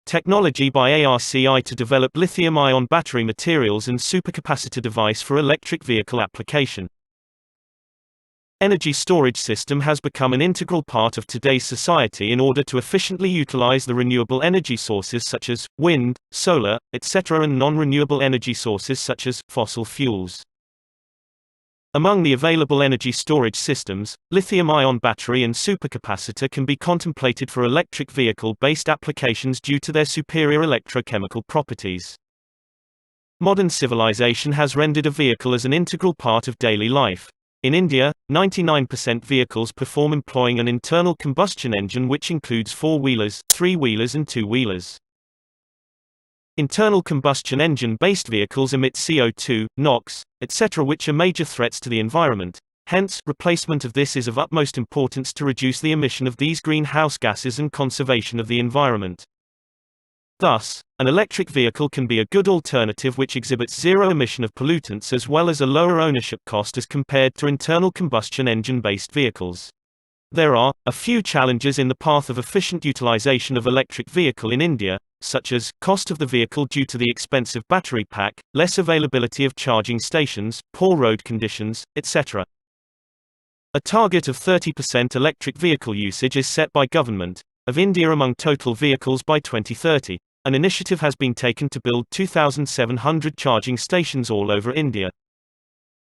Technology by ARCI to develop lithium-ion battery materials and supercapacitor device for electric vehicle application. Energy storage system has become an integral part of today's society in order to efficiently utilize the renewable energy sources such as wind, solar, etc. and non-renewable energy sources such as fossil fuels. Among the available energy storage systems, lithium-ion battery and supercapacitor can be contemplated for electric vehicle-based applications due to their superior electrochemical properties. Modern civilization has rendered a vehicle as an integral part of daily life. In India, 99% vehicles perform employing an internal combustion engine which includes four-wheelers, three-wheelers and two-wheelers. Internal combustion engine-based vehicles emit CO2, NOx, etc. which are major threats to the environment. Hence, replacement of this is of utmost importance to reduce the emission of these greenhouse gases and conservation of the environment. Thus, an electric vehicle can be a good alternative which exhibits zero emission of pollutants as well as a lower ownership cost as compared to internal combustion engine-based vehicles. There are a few challenges in the path of efficient utilization of electric vehicle in India, such as cost of the vehicle due to the expensive battery pack, less availability of charging stations, poor road conditions, etc. A target of 30% electric vehicle usage is set by Government of India among total vehicles by 2030. An initiative has been taken to build 2,700 charging stations all over India.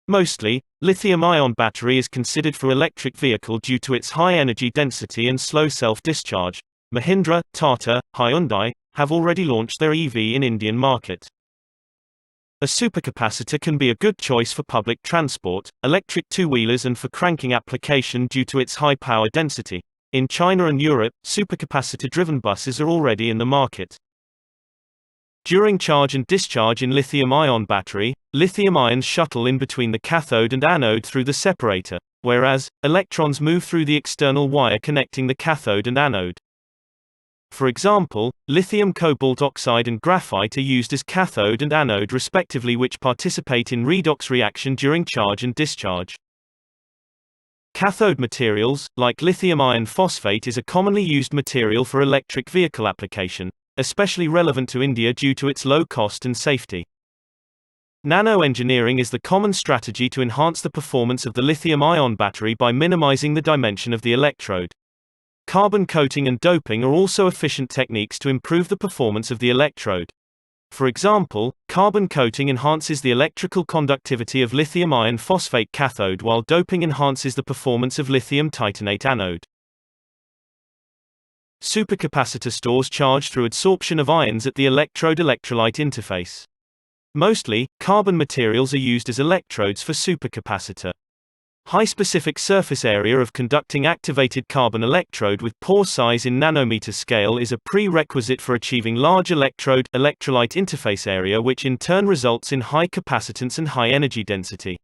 Mostly, lithium-ion battery is considered for electric vehicle due to its high energy density and slow self-discharge. Mahindra, Tata, Hyundai have already launched their EV in Indian market. A supercapacitor can be a good choice for public transport, electric two-wheelers and for cranking application due to its high power density. In China and Europe, supercapacitor-driven buses are already in the market. During charge and discharge in lithium-ion battery, lithium ions shuttle in between the cathode and anode through the separator, whereas electrons move through the external wire connecting the cathode and anode. For example, lithium cobalt oxide and graphite are used as cathode and anode respectively, which participate in redox reaction during charge and discharge. Cathode materials, like lithium iron phosphate, is a commonly used material for electric vehicle application, especially relevant to India due to its low cost and safety. Nano-engineering is the common strategy to enhance the performance of the lithium-ion battery by minimizing the dimension of the electrode. Carbon coating and doping are also efficient techniques to improve the performance of the electrode. For example, carbon coating enhances the electrical conductivity of lithium iron phosphate cathode while doping enhances the performance of lithium titanate anode. Supercapacitor stores charge through adsorption of ions at the electrode-electrolyte interface. Mostly, carbon materials are used as electrodes for supercapacitor. High specific surface area of conducting activated carbon electrode with pore size in nanometer scale is a prerequisite for achieving large electrode-electrolyte interface area, which in turn results in high capacitance and high energy density.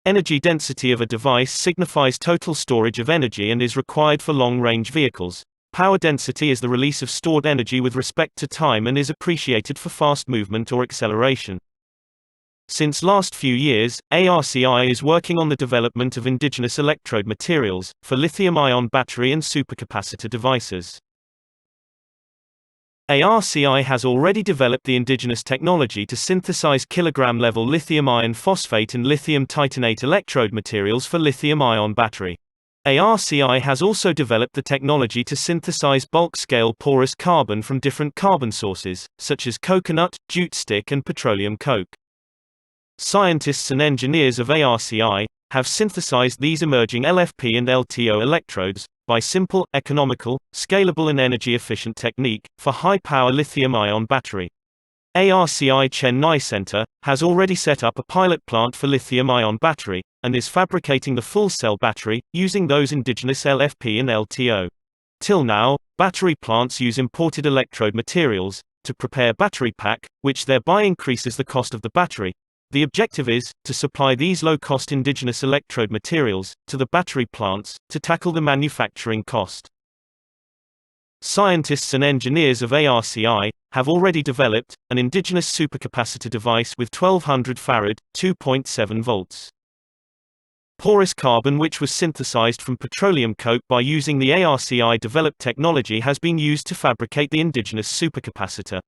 Energy density of a device signifies total storage of energy and is required for long-range vehicles. Power density is the release of stored energy with respect to time and is appreciated for fast movement or acceleration. Since last few years, ARCI is working on the development of indigenous electrode materials for lithium-ion battery and supercapacitor devices. ARCI has already developed the indigenous technology to synthesize kilogram-level lithium iron phosphate and lithium titanate electrode materials for lithium-ion battery. ARCI has also developed the technology to synthesize bulk-scale porous carbon from different carbon sources, such as coconut, jute stick and petroleum coke. Scientists and engineers of ARCI have synthesized these emerging LFP and LTO electrodes by simple, economical, scalable and energy-efficient technique for high-power lithium-ion battery. ARCI Chennai Center has already set up a pilot plant for lithium-ion battery, and is fabricating the full-cell battery, using those indigenous LFP and LTO. Till now, battery plants use imported electrode materials to prepare battery pack, which thereby increases the cost of the battery. The objective is to supply these low-cost indigenous electrode materials to the battery plants to tackle the manufacturing cost. Scientists and engineers of ARCI have already developed an indigenous supercapacitor device with 1200 farad, 2.7 volts. Porous carbon, which was synthesized from petroleum coke by using the ARCI developed technology, has been used to fabricate the indigenous supercapacitor.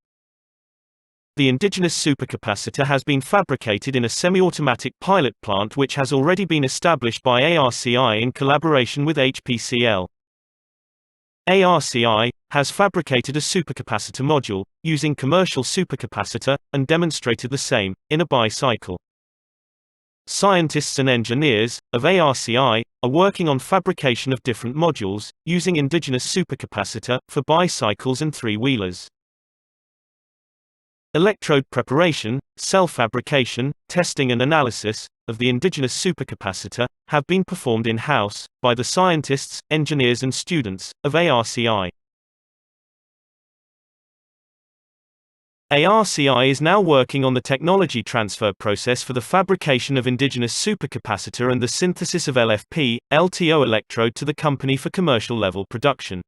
The indigenous supercapacitor has been fabricated in a semi-automatic pilot plant which has already been established by ARCI in collaboration with HPCL. ARCI has fabricated a supercapacitor module, using commercial supercapacitor, and demonstrated the same, in a bicycle. Scientists and engineers of ARCI are working on fabrication of different modules, using indigenous supercapacitor, for bicycles and three-wheelers. Electrode preparation, cell fabrication, testing and analysis of the indigenous supercapacitor have been performed in-house by the scientists, engineers and students of ARCI. ARCI is now working on the technology transfer process for the fabrication of indigenous supercapacitor and the synthesis of LFP, LTO electrode to the company for commercial level production.